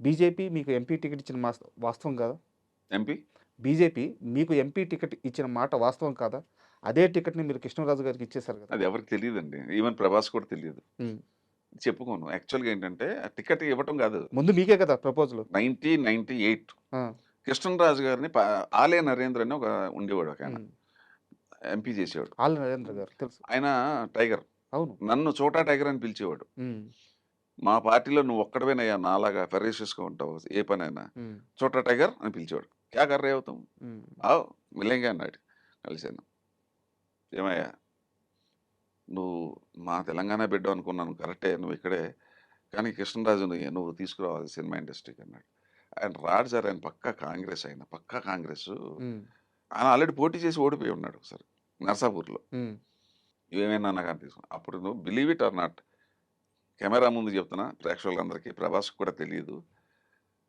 BJP మీకు MP ticket ఇచ్చిన వాస్తవం కాదా? ఎంపీ బీజేపీ మీకు ఎంపీ టికెట్ ఇచ్చిన మాట వాస్తవం కాదా? అదే టికెట్‌ని మీరు కృష్ణరాజు గారికి ఇచ్చేసారు కదా! అది ఎవరికి తెలీదండి. ఈవెన్ ప్రభాస్ కూడా తెలీదు. హ్మ్. చెప్పుకోను. యాక్చువల్‌గా ఏంటంటే ఆ టికెట్ ఇవ్వటం గాదు. ముందు మీకే కదా ప్రపోజలు. 1998 ఆ! కృష్ణరాజు గారిని ఆలే నరేంద్ర అని ఉండేవాడు ఒకాయన. హ్మ్. ఎంపీ చేసేవాడు. ఆళ్ళ నరేంద్ర గారు తెలుసు. ఆయన టైగర్. అవును. నన్ను చోటా టైగర్ అని పిలిచేవాడు. హ్మ్. మా పార్టీలో నువ్వు ఒక్కడివేనయ్యా నాలాగా ఫెరాషియస్‌గా ఉంటావు ఏ పనైనా. హ్మ్. చోటా టైగర్ అని పిలిచేవాడు. క్యా కర్ రहे हो तुम? హ్మ్. आओ मिलेंगे అన్నాడు. కలిసాను. ఏమయ్యా నువ్వు మా తెలంగాణ బిడ్డవు అనుకున్నాను కరెక్టే నువ్వు ఇక్కడే. కానీ కృష్ణరాజుని నువ్వు తీసుకురావాలి సినిమా ఇండస్ట్రీకి అన్నాడు. ఆయన రాడు సార్ ఆయన పక్కా కాంగ్రెస్ ఆయన. పక్కా కాంగ్రెసు. హ్మ్. ఆయన ఆల్రెడీ పోటీ చేసి ఓడిపోయి ఉన్నాడు ఒకసారి నరసాపూర్‌లో. హ్మ్. ఏమైనా నాకు అనిపిస్తుంది. అప్పుడు నువ్వు believe it or not camera ముందు చెప్తున్నా ప్రేక్షకులందరికీ ప్రభాస్‌కి కూడా తెలీదు.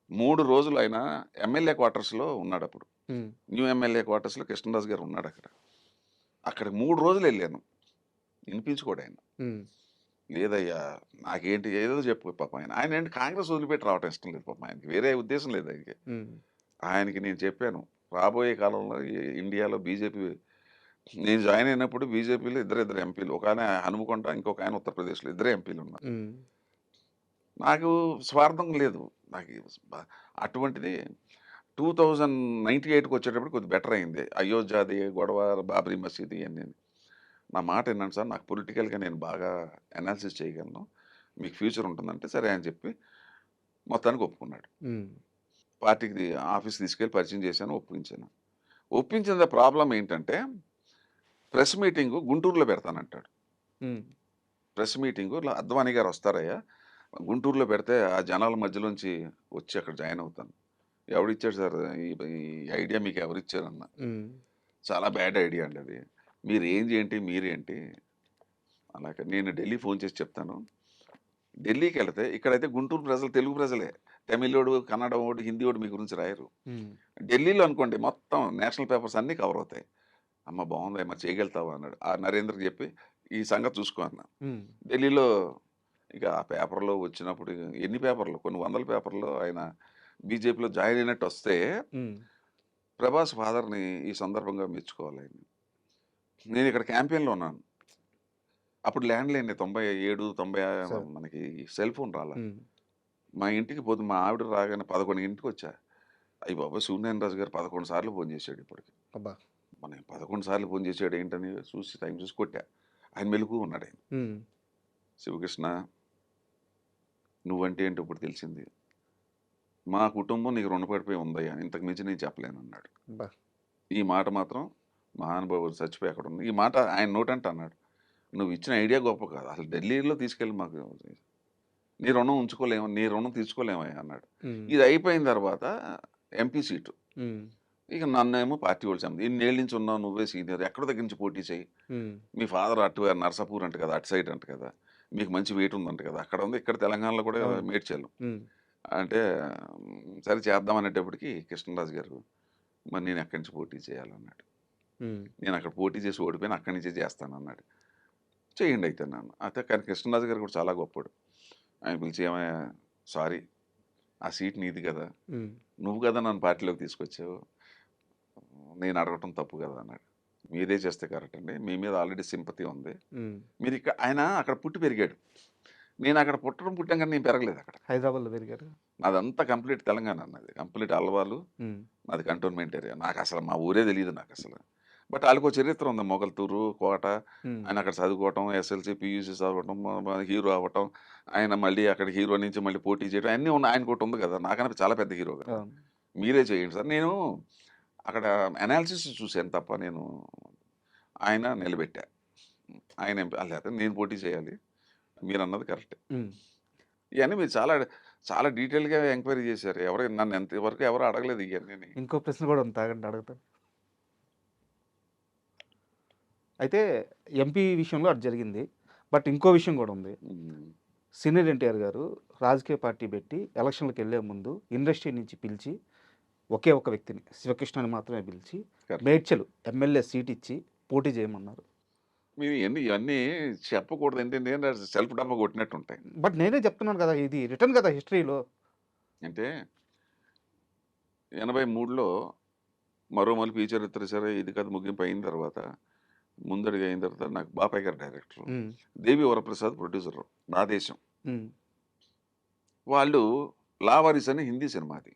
3 రోజులు ఆయన ఎమ్మెల్యే క్వార్టర్స్‌లో ఉన్నాడప్పుడు. హ్మ్. న్యూ ఎమ్మెల్యే క్వార్టర్స్‌లో కృష్ణరాజు గారు ఉన్నాడక్కడ. అక్కడికి 3 రోజులెళ్ళాను. వినిపించుకోడు ఆయన. హ్మ్. లేదయ్యా! నాకేంటి ఏదేదో చెప్పు పాపం ఆయన. ఆయనేంటి కాంగ్రెస్ వదిలిపెట్టి రావటం ఇష్టం లేదు పాపం ఆయనకి. వేరే ఉద్దేశ్యం లేదు ఆయనకి. హ్మ్. ఆయనకి నేను చెప్పాను. రాబోయే కాలంలో ఇండియాలో బీజేపీ నేను జాయిన్ అయినప్పుడు బీజేపీలో ఇద్దరిద్దరు ఎంపీలు. ఒకాయన హనుమకొండ, ఇంకొకాయన ఉత్తరప్రదేశ్‌లో ఇద్దరే ఎంపీలున్నారు. హ్మ్. నాకు స్వార్థం లేదు. నాకు అటువంటిది 2098కి వచ్చేటప్పటికి కొద్దిగా బెటర్ అయింది. అయోధ్యది గొడవ, బాబ్రీ మసీదు ఇయన్నీని. నా మాట ఇనండి సార్ నాకు పొలిటికల్‌గా నేను బాగా అనాలిసిస్ చేయగలను. మీకు ఫ్యూచర్ ఉంటుందంటే సరే అని చెప్పి మొత్తానికి ఒప్పుకున్నాడు. హ్మ్. పార్టీకి ఆఫీస్‌కి తీసుకెళ్ళి పరిచయం చేశాను, ఒప్పించాను. ఒప్పించిన ప్రాబ్లమ్ ఏంటంటే ప్రెస్ మీటింగు గుంటూరులో పెడతానంటాడు. హ్మ్. ప్రెస్ మీటింగు అద్వానీ గారు వస్తారయ్యా! గుంటూరులో పెడితే ఆ జనాల మధ్యలోంచి వచ్చి అక్కడ జాయిన్ అవుతాను. ఎవడిచ్చాడు సార్ ఈ ఈ ఐడియా మీకు ఎవరిచ్చారన్నా. హ్మ్. చాలా బ్యాడ్ ఐడియా అండి అది. మీరేంటి మీరేంటి? అలాగే నేను ఢిల్లీ ఫోన్ చేసి చెప్తాను. ఢిల్లీకెళ్తే ఇక్కడైతే గుంటూరు ప్రజలు తెలుగు ప్రజలే. తమిళోడు, కన్నడమోడు, హిందీవోడు మీ గురించి రాయరు. హ్మ్. ఢిల్లీలో అనుకోండి మొత్తం నేషనల్ పేపర్స్ అన్నీ కవర్ అవుతాయి. అమ్మ బావుంది మరి చేయగలుగుతావా అన్నాడు. ఆ నరేంద్రకి చెప్పి ఈ సంగతి చూసుకో అన్నా. హ్మ్. ఢిల్లీలో ఇక ఆ పేపర్‌లో వచ్చినప్పుడు ఎన్ని పేపర్‌లు కొన్ని వందల పేపర్‌లో ఆయన బీజేపీలో జాయిన్ అయినట్టొస్తే హ్మ్. ప్రభాస్ ఫాదర్‌ని ఈ సందర్భంగా మెచ్చుకోవాలాయన్ని. నేనిక్కడ క్యాంపెయిన్‌లో ఉన్నాను. అప్పుడు ల్యాండ్‌లైనే 97, 90 సరే. మనకి సెల్ ఫోన్ రాలా. హ్మ్. మా ఇంటికి మా ఆవిడ రాగానే 11కి అయ్య బాబోయ్! సూర్యనారాయణ రాజు గారు 11 సార్లు ఫోను చేసాడు ఇప్పటికి. అబ్బా! మన 11 సార్లు ఫోను చేసాడు ఏంటని చూసి టైం చూసి కొట్టా. ఆయన మెలుకువగా ఉన్నాడాయన. హ్మ్. శివకృష్ణ నువ్వంటే ఏంటో ఇప్పుడు తెలిసింది. మా కుటుంబం నీకు రుణపడిపోయి ఉందయ్యా. ఇంతకు మించి నేను చెప్పలేనన్నాడు. అబ్బా! ఈ మాట మాత్రం మహానుభావుడు చచ్చిపోయి అక్కడున్న ఈ మాట ఆయన నోటంట అన్నాడు. నువ్వు ఇచ్చిన ఐడియా గొప్ప కాదు. అసలు ఢిల్లీలో తీసుకెళ్ళి మాకు నీ రుణం ఉంచుకోలేము. నీ రుణం తీర్చుకోలేమయ్యా అన్నాడు. హ్మ్. ఇది అయిపోయిన తర్వాత ఎంపీ సీటు. హ్మ్. ఇక నన్నేమో పార్టీ వాళ్ళు ఇన్నేళ్ల నుంచి ఉన్నావు నువ్వే సీనియర్. ఎక్కడి దగ్గర నుంచి పోటీ చేయి. హ్మ్. మీ ఫాదర్ నరసాపూర్ అంట కదా! అటు సైడ్ అంట కదా! మీకు మంచి వెయిట్ ఉందంట కదా! అక్కడ ఉంది. ఇక్కడ తెలంగాణలో కూడా అవును. మేడ్చల్. హ్మ్. అంటే సరే చేద్దాం అనేటప్పటికి కృష్ణరాజు గారు మరి నేను ఎక్కడి నుంచి పోటీ చేయాలన్నాడు. హ్మ్. నేను అక్కడ పోటీ చేసి ఓడిపోయాను. అక్కడి నుంచే చేస్తానన్నాడు. చేయండి అయితే అన్నాను. అయితే కానీ కృష్ణరాజు గారు కూడా చాలా గొప్పోడు. ఆయన పిలిచి ఏమయ్యా సారీ ఆ సీట్ నీది కదా! హ్మ్. నువ్వు కదా నన్ను పార్టీలోకి తీసుకొచ్చావు. నేను అడగటం తప్పు కదా అన్నాడు. మీరే చేస్తే కరెక్ట్ అండి. మీ మీద ఆల్రెడీ సింపతి ఉంది. హ్మ్. ఆయన అక్కడ పుట్టి పెరిగాడు. నేను అక్కడ పుట్టాం కానీ నేను పెరగలేదు అక్కడ. హైదరాబాద్‌లో పెరిగారు. నాదంతా కంప్లీట్ తెలంగాణ నాది. కంప్లీట్ అల్వాలు. హ్మ్. నాది కంటోన్మెంట్ ఏరియా. నాకసలు మా ఊరే తెలీదు నాకసలు. బట్ ఆళ్ళకో చరిత్ర ఉంది. మొగల్తూరు, కోట. హ్మ్. ఆయన అక్కడ చదువుకోవటం, ఎస్ఎల్‌సి, పీయూసీ చదవటం, హీరో అవ్వటం. ఆయన మళ్ళీ అక్కడ హీరో నుంచి మళ్ళీ పోటీ చేయడం అన్నీ ఉన్నాయి. ఆయనకోటి ఉంది కదా! నాకన్నా చాలా పెద్ద హీరో కదా! అవును. మీరే చేయండి సార్. నేను అక్కడ అనాలిసిస్ చూసాను తప్ప నేను ఆయన నిలబెట్టా. ఆయన లేతే నేను పోటీ చేయాలి. మీరన్నది కరెక్టే. హ్మ్. ఇయన్నీ మీరు చాలా చాలా డీటెయిల్‌గా ఎంక్వైరీ చేశారు. నన్ను ఇంతవరకు ఎవరు అడగలేదు ఇయన్నీని. ఇంకో ప్రశ్న కూడా ఉంది ఆగండి అడుగుతాను. అయితే ఎంపీ విషయంలో అది జరిగింది. బట్ ఇంకో విషయం కూడా ఉంది. హ్మ్. సీనియర్ ఎన్టీఆర్ గారు రాజకీయ పార్టీ పెట్టి ఎలక్షన్‌లకెళ్ళే ముందు ఇండస్ట్రీ నుంచి పిలిచి ఒకే ఒక వ్యక్తిని శివకృష్ణని మాత్రమే పిలిచి కరెక్ట్. మేడ్చల్ ఎమ్మెల్యే సీట్ ఇచ్చి పోటీ చేయమన్నారు. మీరు ఇయన్నీ చెప్పకూడదు. ఏంటంటే సెల్ఫ్ డబ్బా కొట్టినట్టుంటాయి. బట్ నేనే చెప్తున్నాను కదా! ఇది రిటర్న్ కదా హిస్టరీలో. అంటే 83లో మరో మలుపు ఈ చరిత్ర సరే ఇది కథ ముగింపు అయిన తర్వాత ముందడుగు అయిన తర్వాత నాకు బాపయ్య గారు డైరెక్టర్, హ్మ్. దేవి వరప్రసాద్ ప్రొడ్యూసర్, నా దేశం. హ్మ్. వాళ్ళు లావారీస్ అని హిందీ సినిమా అది,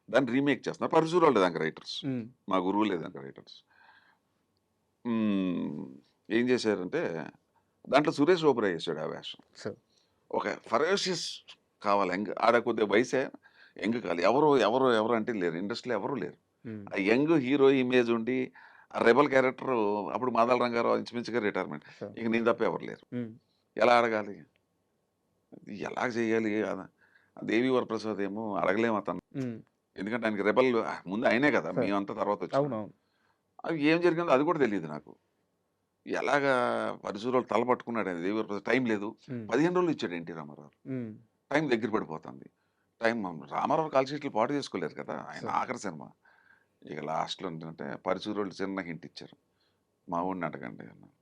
దాన్ని రీమేక్ చేస్తున్నారు. పరశురాలు వాళ్ళు దానికి రైటర్స్, హ్మ్. మా గురువు లేదానికి రైటర్స్. ఏం చేశారంటే దాంట్లో సురేష్ ఓబెరాయ్ చేశాడు ఆ వేషం. సో ఒక ఫరోషియస్ కావాలి యంగ్, ఆడ కొద్దిగా వయసే యంగ్ కావాలి. ఎవరు ఎవరు ఎవరు అంటే లేరు, ఇండస్ట్రీలో ఎవరు లేరు. హ్మ్. ఆ యంగ్ హీరో ఇమేజ్ ఉండి ఆ రెబల్ క్యారెక్టర్, అప్పుడు మాదాల రంగారావు ఇంచుమించుగా రిటైర్మెంట్, సో ఇక నేను తప్ప ఎవరు లేరు. హ్మ్. ఎలా అడగాలి, ఎలా చేయాలి? ఆ దేవి వరప్రసాద్ ఏమో అడగలేము అతను, హ్మ్. ఎందుకంటే ఆయనకి రెబల్ ముందు ఆయనే కదా, సో మేమంతా తర్వాత వచ్చినాం. అవునవును. అవి ఏం జరిగిందో అది కూడా తెలియదు నాకు. ఎలాగా పరిశురాలు తల పట్టుకున్నాడు ఆయన, దేవి వరప్రసాద్ టైం లేదు. హ్మ్. 15 రోజులు ఇచ్చాడు ఎన్టీ రామారావు. హ్మ్. టైం దగ్గర పడిపోతుంది. టైం రామారావు కాల్ షీట్లు పాటు చేసుకోలేరు కదా, ఆయన సో ఆఖరి సినిమా. ఇక లాస్ట్‌లో ఏంటంటే పరుచూరోళ్ళు చిన్న హింట్ ఇచ్చారు, మా వాడిని అడగండి అన్నారు.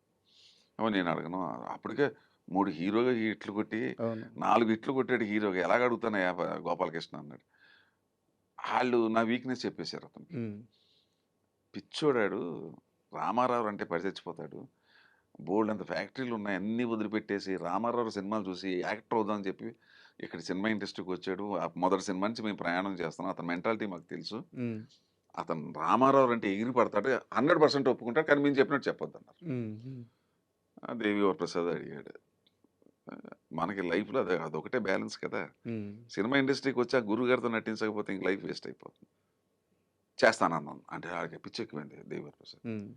నేను అడగను. అప్పటికే 3 హీరో హిట్లు కొట్టి అవును. 4 హిట్లు కొట్టాడు హీరోగా, ఎలాగ అడుగుతానయ్యా గోపాలకృష్ణ అన్నాడు. ఆళ్ళు నా వీక్‌నెస్ చెప్పేసారు అతనికి. హ్మ్. పిచ్చోడాడు, రామారావు అంటే పడి చచ్చిపోతాడు. బోలెడంత ఫ్యాక్టరీలున్నాయి, అన్నీ వదిలిపెట్టేసి రామారావు సినిమాలు చూసి యాక్టర్ అవుదామని చెప్పి ఇక్కడ సినిమా ఇండస్ట్రీకొచ్చాడు. మొదటి సినిమా నుంచి మేము ప్రయాణం చేస్తున్నాం. అతని మెంటాలిటీ మాకు తెలుసు. హ్మ్. అతను రామారావు అంటే ఎగిరి పడతాడు. 100% ఒప్పుకుంటాడు. కానీ మేము చెప్పినట్టు చెప్పొద్దన్నారు. హ్మ్. హ్మ్. దేవి వరప్రసాద్ అడిగాడు. మనకి లైఫ్‌లో అదొకటే బ్యాలెన్స్ కదా! హ్మ్. సినిమా ఇండస్ట్రీకొచ్చి ఆ గురువుగారితో నటించకపోతే ఇంక లైఫ్ వేస్ట్ అయిపోతుంది. చేస్తానన్నాను. అంటే ఆడికి పిచ్చెక్కిపోయింది దేవి వరప్రసాద్. హ్మ్.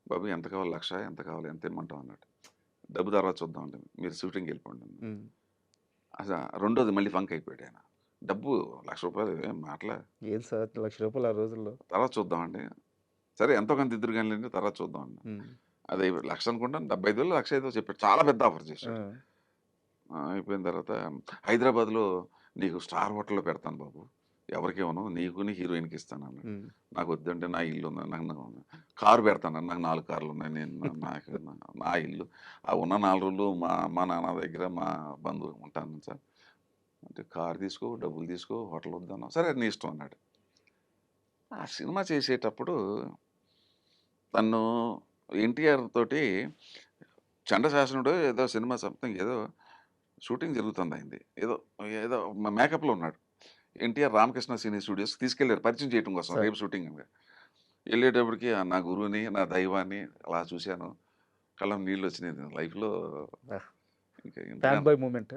బాబు ఎంత కావాలి? 1,00,000 ఎంత కావాలి? ఎంత ఇమ్మంటావు అన్నాడు. డబ్బు తర్వాత చూద్దామండి, మీరు షూటింగ్‌కెళ్ళిపోండి అన్నాను. హ్మ్. రెండోది మళ్ళీ ఫంక్ అయిపోయాడు ఆయన. డబ్బు రూ. 1,00,000 ఏం మాటలా? ఏది సార్ రూ. 1,00,000 ఆ రోజుల్లో? తర్వాత చూద్దామండి. సరే ఎంతో కొంత ఇద్దురు గానిలెండి, తర్వాత చూద్దాం అన్నా. హ్మ్. అది 1,00,000 అనుకుంటాను, 75,000 1,00,000 ఏదో చెప్పాడు. చాలా పెద్ద ఆఫర్ ఆ! చేశాడు. అయిపోయిన తర్వాత హైదరాబాద్‌లో నీకు స్టార్ హోటల్‌లో పెడతాను బాబు, ఎవరికివ్వను. నీకుని హీరోయిన్‌కి ఇస్తానన్నాడు. హ్మ్. నాకొద్దంటే నా ఇల్లుంది. కారు పెడతానన్నాను. నాకు 4 కార్లున్నాయి. నేను నాకు నా ఇల్లు. ఆ ఉన్న 4 రోజులు మా అమ్మ, నాన్న దగ్గర మా బంధువు ఉంటాను సార్. అంటే కారు తీసుకో, డబ్బులు తీసుకో, హోటల్ వద్దన్నావు. సరే నీ ఇష్టం అన్నాడు. ఆ సినిమా చేసేటప్పుడు తను ఎన్టీఆర్ తోటి చండశాసనుడో ఏదో సినిమా సంథింగ్ ఏదో షూటింగ్ జరుగుతుంది అయింది. ఏదో ఏదో మేకప్‌లో ఉన్నాడు. ఎన్టీఆర్ రామకృష్ణ సినీ స్టూడియోస్‌కి తీసుకెళ్లారు పరిచయం చేయటం కోసం, సార్ రేపు షూటింగ్ అని. ఎళ్ళేటప్పటికి నా గురువుని, నా దైవాన్ని అలా చూశాను. కళ్ళలో నీళ్లొచ్చినాయి. లైఫ్‌లో ఆహ్! ఇంక ఫ్యాన్ ఇంతకన్నా బాయ్ మూమెంట్.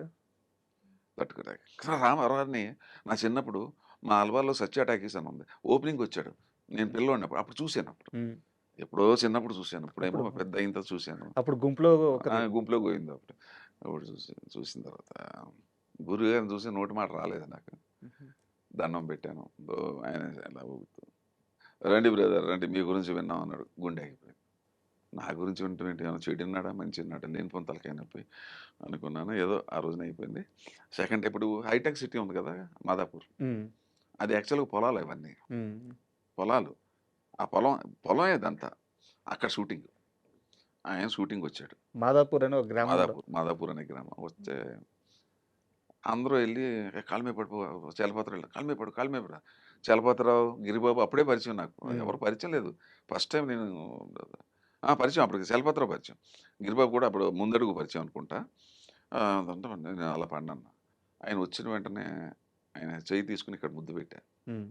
తట్టుకోలేక. రామారావుని నా చిన్నప్పుడు మా అల్వార్‌లో సత్య టాకీస్ అని ఉంది. ఓపెనింగ్‌కొచ్చాడు. నేను పిల్లోడినప్పుడు. అప్పుడు చూసానప్పుడు. హ్మ్. ఎప్పుడో చిన్నప్పుడు చూసాను. ఇప్పుడేమో అప్పుడు పెద్ద అయిన తర్వాత చూసాను. అప్పుడు గుంపులో ఒకరు. గుంపులో గోవింద అప్పుడు. అప్పుడు చూసిన తర్వాత గురువుగారిని చూసి నోటి మాట రాలేదు నాకు. హుహు. దండం పెట్టాను. ఆయన అలా ఊగుతూ, "రండి బ్రదర్ రండి, మీ గురించి విన్నాం" అన్నాడు. గుండె ఆగిపోయింది. నా గురించి వింటం ఏంటి? ఏమైనా చెడున్నాడా? మంచిగున్నాడా? లేనిపోని తలకాయ నొప్పి అనుకున్నాను. ఏదో ఆ రోజున అయిపోయింది. సెకండ్ ఇప్పుడు హైటెక్ సిటీ ఉంది కదా, మాదాపూర్. హ్మ్. అది యాక్చువల్‌గా పొలాలు అవన్నీ. హ్మ్. పొలాలు. ఆ పొలమే ఇదంతా. అక్కడ షూటింగ్. ఆయన షూటింగ్‌కొచ్చాడు. మాదాపూర్ అని ఒక గ్రామంలో. మాదాపూర్ అనే గ్రామం. వస్తే అందరూ ఎళ్లి కాళ్ళ మీద పడిపో, చలపతిరావు కాళ్ళ మీద పడు, కాళ్ళ మీద పడు. చలపతిరావు, గిరిబాబు అప్పుడే పరిచయం నాకు. హ్మ్. ఎవరు పరిచయం లేదు. ఫస్ట్ టైమ్ నేను పరిచయం అప్పటికి చలపతిరావు పరిచయం. గిరిబాబు కూడా అప్పుడు ముందడుగు పరిచయం అనుకుంటా. అదంతా నేను అలా పడినాను. ఆయన వచ్చిన వెంటనే ఆయన చెయ్యి తీసుకొని ఇక్కడ ముద్దు పెట్టా. హ్మ్.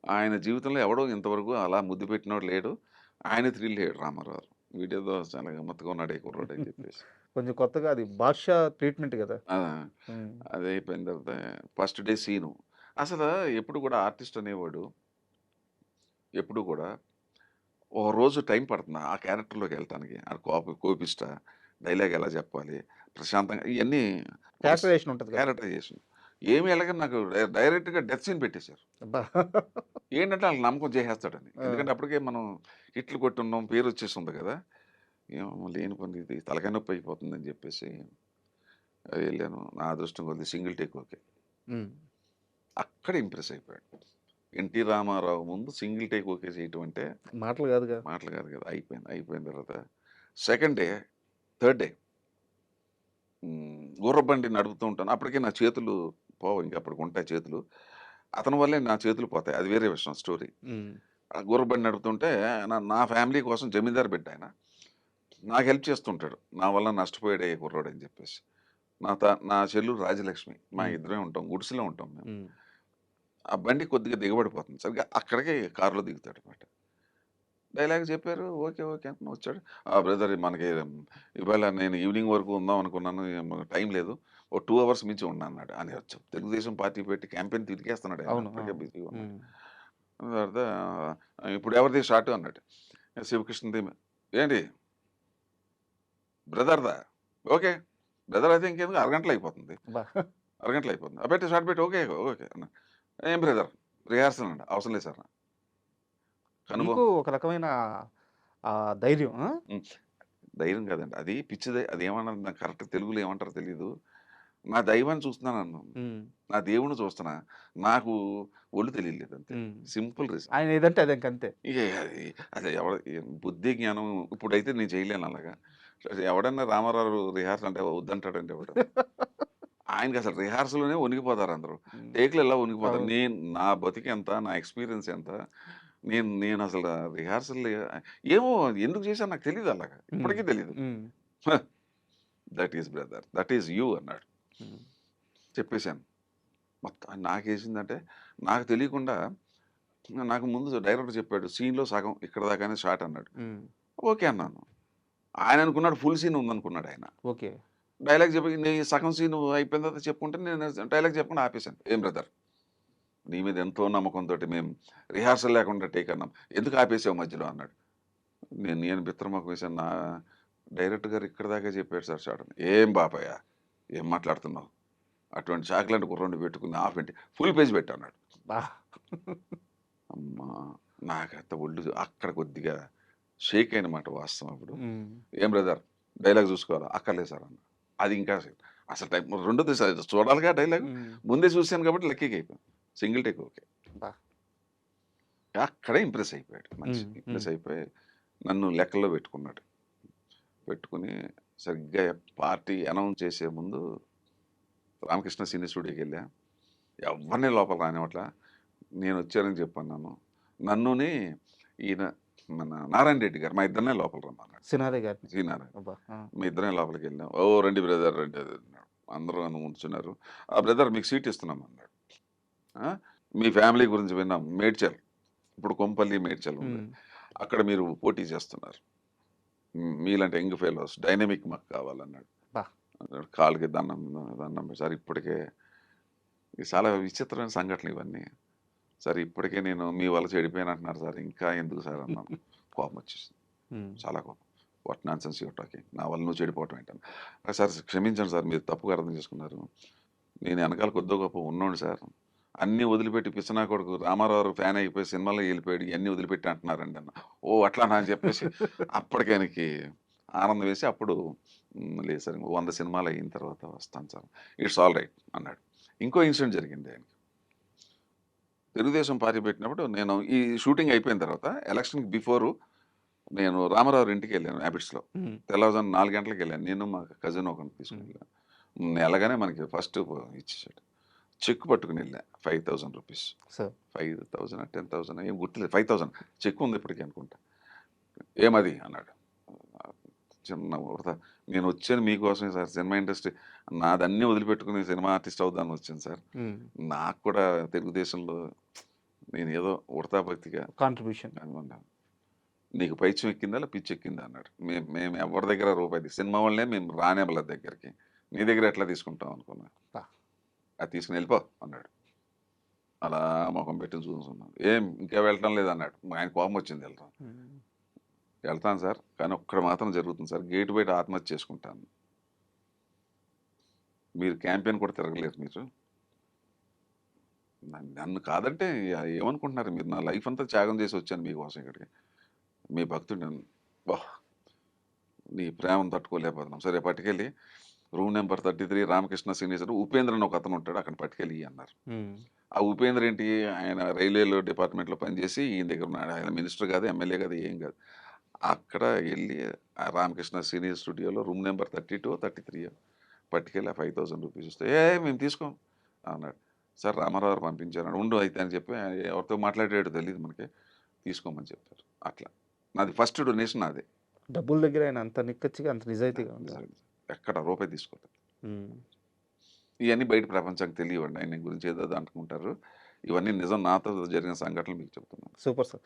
ఆయన జీవితంలో ఎవడో ఇంతవరకు అలా ముద్దు పెట్టినోడు లేడు. ఆయన థ్రిల్ అయ్యాడు రామారావు. వీడేదో చాలా గమ్మత్తుగా ఉన్నాడు ఈ కుర్రోడు అని చెప్పేసి. కొంచెం కొత్తగా అది బాద్‌షా ట్రీట్‌మెంట్ గదా! ఆ! హ్మ్. అది అయిపోయిన తర్వాత ఫస్ట్ డే సీను. అసలు ఎప్పుడు కూడా ఆర్టిస్ట్ అనేవాడు ఎప్పుడు కూడా ఒక రోజు టైం పడుతుంది ఆ క్యారెక్టర్‌లోకి ఎళ్ళటానికి. కోపిష్ట, డైలాగ్ ఎలా చెప్పాలి, ప్రశాంతంగా ఇయన్నీ ఒక క్యారెక్టరైజేషన్ ఉంటది కదా! క్యారెక్టరైజేషన్. ఏమి ఎళ్ళగానే నాకు డైరెక్ట్‌గా డెత్ సీన్ పెట్టేశారు. అబ్బా! ఏంటంటే ఆళ్ళకి నమ్మకం చేసేస్తాడని. ఆ! ఎందుకంటే అప్పటికే మనం హిట్లు కొట్టున్నాం, పేరొచ్చేసుంది కదా! ఏమో లేని పని ఇది తలకాయ నొప్పి అయిపోతుందని చెప్పేసి ఎళ్ళాను. నా అదృష్టం కొద్దీ సింగిల్ టేక్ ఓకే. హ్మ్. అక్కడ ఇంప్రెస్ అయిపోయాడు. 'ఎన్టీ రామారావు' ముందు సింగిల్ టేక్ ఓకే చేయటం అంటే మాటలు గాదుగా. మాటలు కాదు కదా! అయిపోయింది. అయిపోయిన తర్వాత సెకండ్ డే, థర్డ్ డే గుర్రపు బండి నడుపుతూ ఉంటాను. అప్పటికే నా చేతులు పోవు ఇంక అప్పటికి ఉంటాయి చేతులు. అతని వల్లే నా చేతులు పోతాయి. అది వేరే విషయం స్టోరీ. హ్మ్. ఆ గుర్ర బండి నడుపుతుంటే నా ఫ్యామిలీ కోసం జమీందారు బిడ్డ ఆయన. నాకు హెల్ప్ చేస్తుంటాడు. నా వల్ల నష్టపోయాడే ఈ కుర్రోడని చెప్పేసి. నా చెల్లెలు రాజలక్ష్మి. మా హ్మ్. ఇద్దరమే ఉంటాం. గుడిసెలో ఉంటాం మేము. హ్మ్. ఆ బండి కొద్దిగా దిగబడిపోతుంది. సరిగ్గా అక్కడికే కారులో దిగుతాడనమాట. డైలాగ్ చెప్పారు. ఓకే. ఓకే. అనుకుని వచ్చాడు. బ్రదర్ మనకి ఇవాళ నేను ఈవినింగ్ వరకు ఉందాం అనుకున్నాను. టైం లేదు. ఓ 2 అవర్స్ మించి ఉండనన్నాడు. అని వచ్చాం. తెలుగుదేశం పార్టీ పెట్టి క్యాంపెయిన్ తిరిగేస్తున్నాడు ఆయన. అవును. ఆ! అప్పటికే బిజీగా ఉన్నాడు. హ్మ్. తర్వాత ఇప్పుడు ఎవరిది స్టార్ట్ అన్నాడు. శివకృష్ణది ఏంటి బ్రదర్‌దా? ఓకే. బ్రదర్ అయితే ఇంకెందుకు అరగంటలో అయిపోతుంది. అబ్బా! అరగంటలో అయిపోతుంది. పెట్టు స్టార్ట్ పెట్టు. ఓకే. ఓకే అన్నా. ఏం బ్రదర్ రిహార్సల్ అండి. అవసరం లేదు సార్. కనుగొ మీకు ఒక రకమైన ధైర్యం. ఆ! హ్మ్. ధైర్యం కాదండి. అది పిచ్చిదే. అదేమన్నది నాకు కరెక్ట్ తెలుగులో ఏమంటారో తెలీదు. నా దైవాన్ని చూస్తున్నానన్నాను. హ్మ్. నా దేవుడిని చూస్తున్నా. నాకు ఒళ్ళు తెలియలేదు అంతే. హ్మ్. Simple reason. ఆయన ఏదంటే అది ఇంకంతే. ఇగ అది అది బుద్ధి, జ్ఞానం ఇప్పుడైతే నేను చేయలేను అలాగా. ఎవడన్నా రామారావు రిహార్సల్ అంటే వద్దంటాడండి ఎవడు. ఆయనకసలు రిహార్సల్‌లోనే వణికిపోతారు అందరూ. హ్మ్. టేక్‌లో ఎలా వణికిపోతారు. అవును. నా బతుకెంత, నా ఎక్స్‌పీరియన్స్ ఎంత, నేనసలు రిహార్సల్ ఏమో ఎందుకు చేశానో నాకు తెలీదు అలాగా. హ్మ్. ఇప్పటికి తెలీదు. హ్మ్. That is brother. That is you అన్నాడు. హ్మ్. చెప్పేసాను. మొత్తం నాకేసిందంటే నాకు తెలియకుండా నాకు ముందు డైరెక్టర్ చెప్పాడు. సీన్‌లో సగం ఇక్కడి దాకానే షాట్ అన్నాడు. హ్మ్. ఓకే అన్నాను. ఆయన అనుకున్నాడు ఫుల్ సీన్ ఉందనుకున్నాడు ఆయన. ఓకే. డైలాగ్ చెప్పి సగం సీన్ అయిపోయిన తర్వాత చెప్పుకుంటే నేను డైలాగ్ చెప్పకుండా ఆపేసాను. ఏం బ్రదర్ నీ మీద ఎంతో నమ్మకంతోటి మేము రిహార్సల్ లేకుండా టేక్ అన్నాం. ఎందుకు ఆపేసావు మధ్యలో అన్నాడు. నేను బిత్తరమొఖం వేసాను. డైరెక్టర్ గారు ఇక్కడి దాకే చెప్పాడు సార్ షాట్ అని. ఏం బాపయ్య ఏం మాట్లాడుతున్నావు? అటువంటి చాక్లెట్ కుర్రోడిని పెట్టుకుని ఆపేంటి ఫుల్ పేజ్ పెట్టు అన్నాడు. అబ్బా! అమ్మా! నాకంత అక్కడ కొద్దిగా షేక్ అయినమాట వాస్తవం అప్పుడు. హ్మ్. "ఏం బ్రదర్ డైలాగ్ చూసుకోవాలా?" "అక్కర్లేదు సార్" అన్నా. అది ఇంకా అసలు టైం రెండోది చూడాలిగా డైలాగ్. హ్మ్. ముందే చూసాను కాబట్టి లక్కీగా అయిపోయాను. Single take okay. అబ్బా! అక్కడే ఇంప్రెస్ అయిపోయాడు మనిషి. హ్మ్. హ్మ్. ఇంప్రెస్ అయిపోయి నన్ను లెక్కల్లో పెట్టుకున్నాడు. పెట్టుకొని సరిగ్గా పార్టీ అనౌన్స్ చేసే ముందు రామకృష్ణ సినీ స్టూడియోకెళ్ళా. ఎవ్వరిని లోపల రానివ్వట్ల. నేనొచ్చానని చెప్పన్నాను. నన్నుని ఈయన మన నారాయణ రెడ్డి గారు మా ఇద్దరినే లోపల రమ్మన్నాడు. సినారే గారిని. సి నారాయణ. అబ్బా! ఆ! మీ ఇద్దరం లోపలికెళ్ళాం. "ఓ రండి బ్రదర్ రండి" అది అన్నాడు. అందరూ నన్ను ముంచున్నారు. బ్రదర్ మీకు సీట్ ఇస్తున్నాం" అన్నాడు. ఆ! "మీ ఫ్యామిలీ గురించి విన్నాం. మేడ్చల్ ఇప్పుడు కొంపల్లి, మేడ్చల్ ఉంది. హ్మ్. అక్కడ మీరు పోటీ చేస్తున్నారు. మీలాంటి యంగ్ ఫెలోస్ డైనమిక్ మాకు కావాలన్నాడు. అబ్బా! అన్నాడు. కాళ్ళకి దండం దండం సార్ ఇప్పటికే ఇది చాలా విచిత్రమైన సంఘటనలు ఇవన్నీ. సార్ ఇప్పటికే నేను మీ వల్ల చెడిపోయానంటున్నారు సార్. ఇంకా ఎందుకు సార్ అన్నాను. కోపం వచ్చేసింది. హ్మ్. చాలా కోపం. What nonsense you're talking. నా వల్ల నువ్వు చెడిపోవటం ఏంటని. సార్ క్షమించండి సార్ మీరు తప్పుగా అర్థం చేసుకున్నారు. నేను వెనకాల కొద్దో గొప్ప ఉన్నోడిని సార్. అన్నీ వదిలిపెట్టి పిచ్చనా కొడుకు రామారావు ఫ్యాన్ అయిపోయి సినిమాలో వెళ్ళిపోయాడు. ఇయన్నీ వదిలిపెట్టి అంటున్నారండి అన్న. ఓహ్! అట్లానా అని చెప్పేసి అప్పటికి ఆయనకి ఆనందం వేసి అప్పుడు లేదు సార్ 100 సినిమాలు అయిన తర్వాత వస్తాను సార్. ఇట్స్ ఆల్ రైట్ అన్నాడు. ఇంకో ఇన్సిడెంట్ జరిగింది ఆయనకి. తెలుగుదేశం పార్టీ పెట్టినప్పుడు నేను ఈ షూటింగ్ అయిపోయిన తర్వాత ఎలక్షన్‌కి బిఫోరు నేను రామారావు ఇంటికెళ్ళాను హ్యాబిట్స్‌లో. హ్మ్. తెల్లవారుజామున 4 గంటలకెళ్ళాను. నేను మా కజిన్ ఒకడిని తీసుకొని హ్మ్. వెళ్ళాను. ఎళ్ళగానే మనకి ఫస్ట్ ఇచ్చేసాడు. చెక్ పట్టుకొనెళ్ళా. ₹5000 సార్. 5000 10,000 ఏం గుర్తులేదు. 5000 చెక్ ఉంది ఇప్పటికి అనుకుంటా. "ఏమది?" అన్నాడు. చిన్న ఉడత "నేనొచ్చాను మీకోసమే సార్ సినిమా ఇండస్ట్రీ నాదన్నీ వదిలిపెట్టుకొని సినిమా ఆర్టిస్ట్ అవుదామని వచ్చాను సార్. హ్మ్. నాకు కూడా తెలుగుదేశంలో నేనేదో ఉడతా భక్తిగా కాంట్రిబ్యూషన్. అనుకున్నాను. నీకు పైత్యం ఎక్కిందా? పిచ్చెక్కిందా?" అన్నాడు. మేము ఎవరి దగ్గర రూపాయి సినిమా వాళ్ళనే మేము రానివ్వలేదు దగ్గరికి. నీ దగ్గర ఎట్లా తీసుకుంటాం అనుకున్నా. అబ్బా! "అది తీసుకొని వెళ్ళిపో" అన్నాడు. అలా మొఖం పెట్టి చూసుకున్నాను. "ఏం ఇంకా వెళ్ళటం లేదన్నాడు." ఆయన కోపం వచ్చింది వెళ్ళటం. హ్మ్. "వెళ్తాను సార్. కానీ ఒక్కటి మాత్రం జరుగుతుంది సార్. గేట్ బయట ఆత్మహత్య చేసుకుంటాను. మీరు క్యాంపెయిన్ కూడా తిరగలేరు మీరు. నన్ను కాదంటే ఏమనుకుంటున్నారు మీరు? నా లైఫ్ అంతా త్యాగం చేసి వచ్చాను మీకోసం ఇక్కడికి. మీ భక్తుడిని. అబ్బా! నీ ప్రేమను తట్టుకోలేకపోతున్నాం. సరే పట్టుకెళ్ళి room number 33 Ramakrishna senior Upendra అని ఒకతను ఉంటాడు. అక్కడికి పట్టుకెళ్ళి అన్నారు. హ్మ్. ఆ ఉపేంద్ర ఏంటి ఆయన రైల్వేలో డిపార్ట్మెంట్‌లో పనిచేసి ఈయన దగ్గర ఉన్నాడు. ఆయన మినిస్టర్ కాదు, ఎమ్మెల్యే కాదు, ఏం కాదు. అక్కడ ఎళ్లి ఆ రామకృష్ణ సీనియర్ స్టూడియోలో రూమ్ నంబర్ 32, 33 పట్టుకెళ్ళి ఆ ₹5000 ఇస్తే, మేము తీసుకోం. అన్నాడు. సార్ రామారావు గారు పంపించారు. ఉండు అయితే అని చెప్పి ఎవరితో మాట్లాడాడో తెలీదు మనకి. తీసుకోమని చెప్పారు. అట్లా. నాది ఫస్ట్ డొనేషన్ నాదే. డబ్బుల దగ్గర ఆయన అంత నిక్కచ్చిగా, అంత నిజాయితీగా ఉంటారు. నిజంగా. ఎక్కడ రూపాయి తీసుకోలేదు. హ్మ్. ఇవన్నీ బయట ప్రపంచానికి తెలియవండి. ఆయన గురించి ఏదేదో అనుకుంటారు. ఇవన్నీ నిజం నాతో జరిగిన సంఘటనలు మీకు చెప్తున్నాను. Super sir.